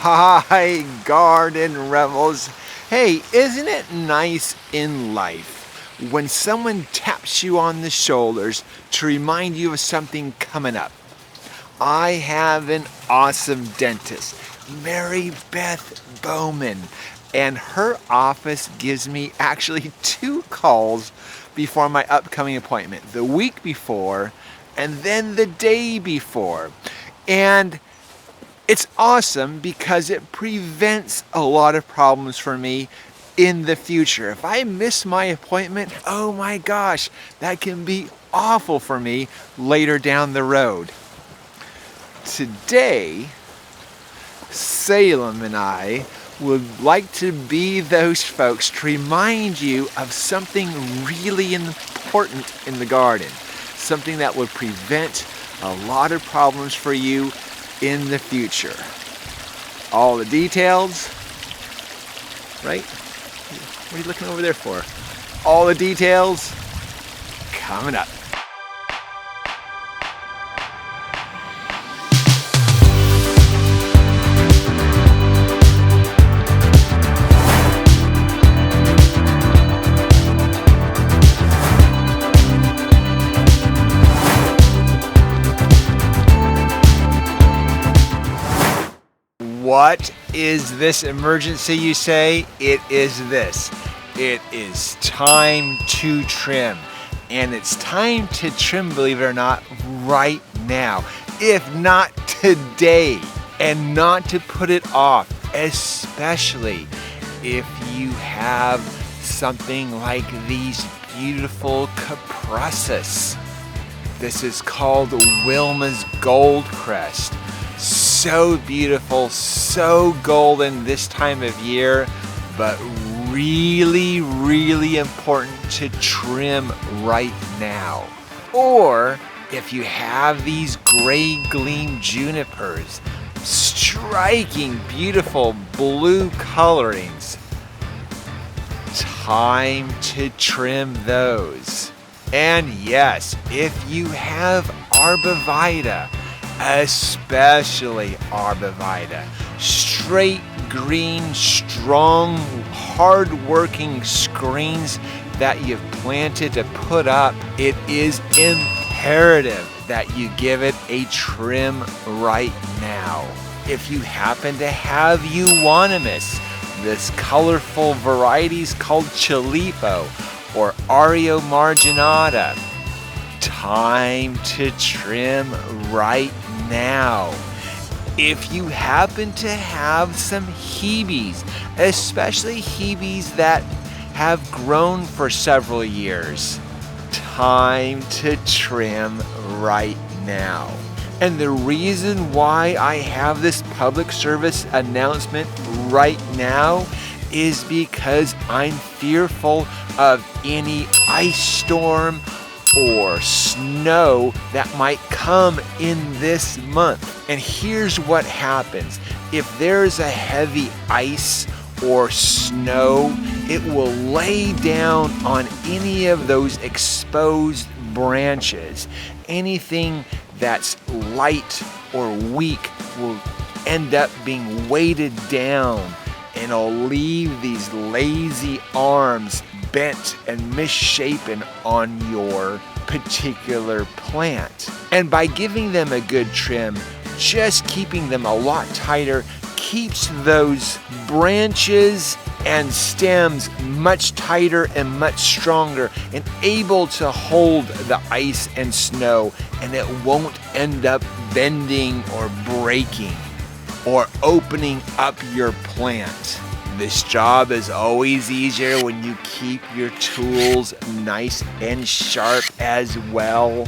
Hi, garden rebels. Hey, isn't it nice in life when someone taps you on the shoulders to remind you of something coming up? I have an awesome dentist, Mary Beth Bowman, and her office gives me actually 2 calls before my upcoming appointment, the week before and then the day before. And it's awesome because it prevents a lot of problems for me in the future. If I miss my appointment, oh my gosh, that can be awful for me later down the road. Today, Salem and I would like to be those folks to remind you of something really important in the garden, something that would prevent a lot of problems for you in the future. All the details, right? What are you looking over there for? All the details coming up. What is this emergency, you say? It is this. It is time to trim. And it's time to trim, believe it or not, right now. If not today. And not to put it off, especially if you have something like these beautiful Capressus. This is called Wilma's Gold Crest. So beautiful, so golden this time of year, but really, really important to trim right now. Or if you have these gray gleam junipers, striking, beautiful blue colorings, time to trim those. And yes, if you have arborvitae, especially arborvitae, straight green, strong, hard-working screens that you've planted to put up, it is imperative that you give it a trim right now. If you happen to have euonymus, this colorful varieties called Chilipo or Ario marginata, time to trim right now. If you happen to have some hebes, especially hebes that have grown for several years, time to trim right now. And the reason why I have this public service announcement right now is because I'm fearful of any ice storm or snow that might come in this month. And here's what happens. If there's a heavy ice or snow, it will lay down on any of those exposed branches. Anything that's light or weak will end up being weighted down, and it'll leave these lazy arms bent and misshapen on your particular plant. And by giving them a good trim, just keeping them a lot tighter keeps those branches and stems much tighter and much stronger and able to hold the ice and snow, and it won't end up bending or breaking or opening up your plant. This job is always easier when you keep your tools nice and sharp as well.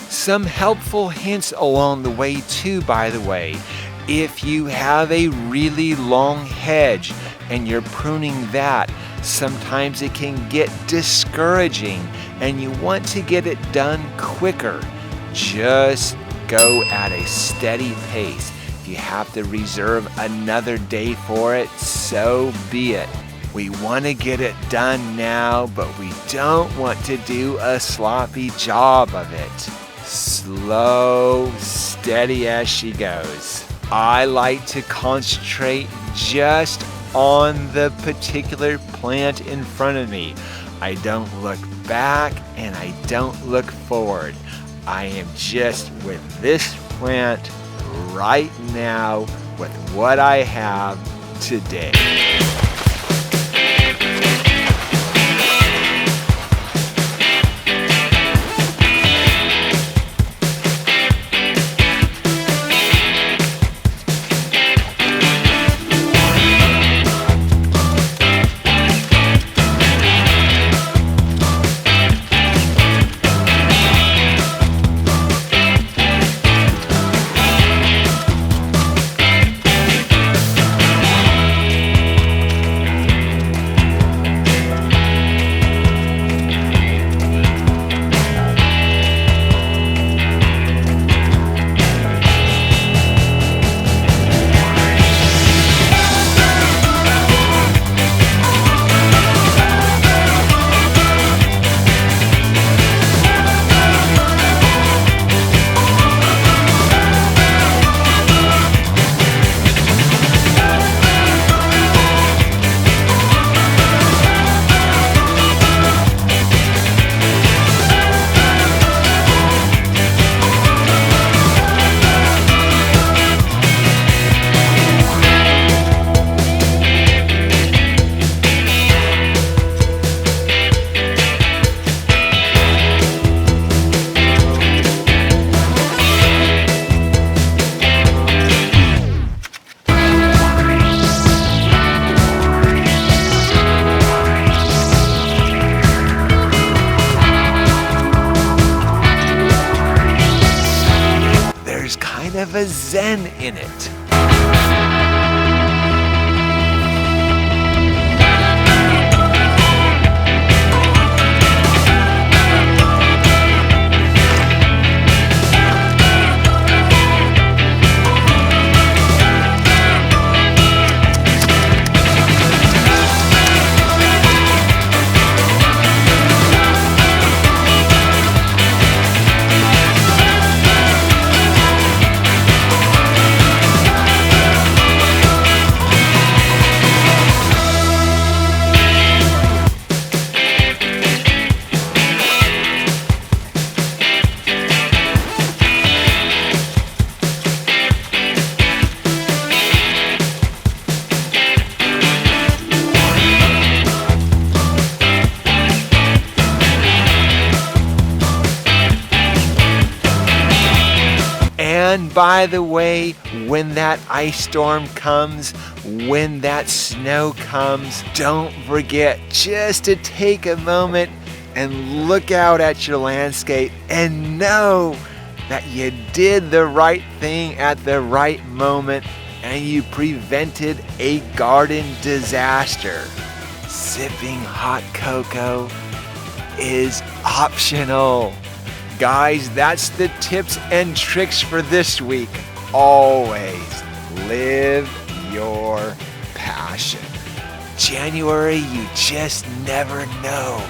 Some helpful hints along the way too, by the way. If you have a really long hedge and you're pruning that, sometimes it can get discouraging and you want to get it done quicker. Just go at a steady pace. If you have to reserve another day for it, so be it. We want to get it done now, but we don't want to do a sloppy job of it. Slow, steady as she goes. I like to concentrate just on the particular plant in front of me. I don't look back and I don't look forward. I am just with this plant right now with what I have today. There's kind of a zen in it. And by the way, when that ice storm comes, when that snow comes, don't forget just to take a moment and look out at your landscape and know that you did the right thing at the right moment and you prevented a garden disaster. Sipping hot cocoa is optional. Guys, that's the tips and tricks for this week. Always live your passion. January, you just never know.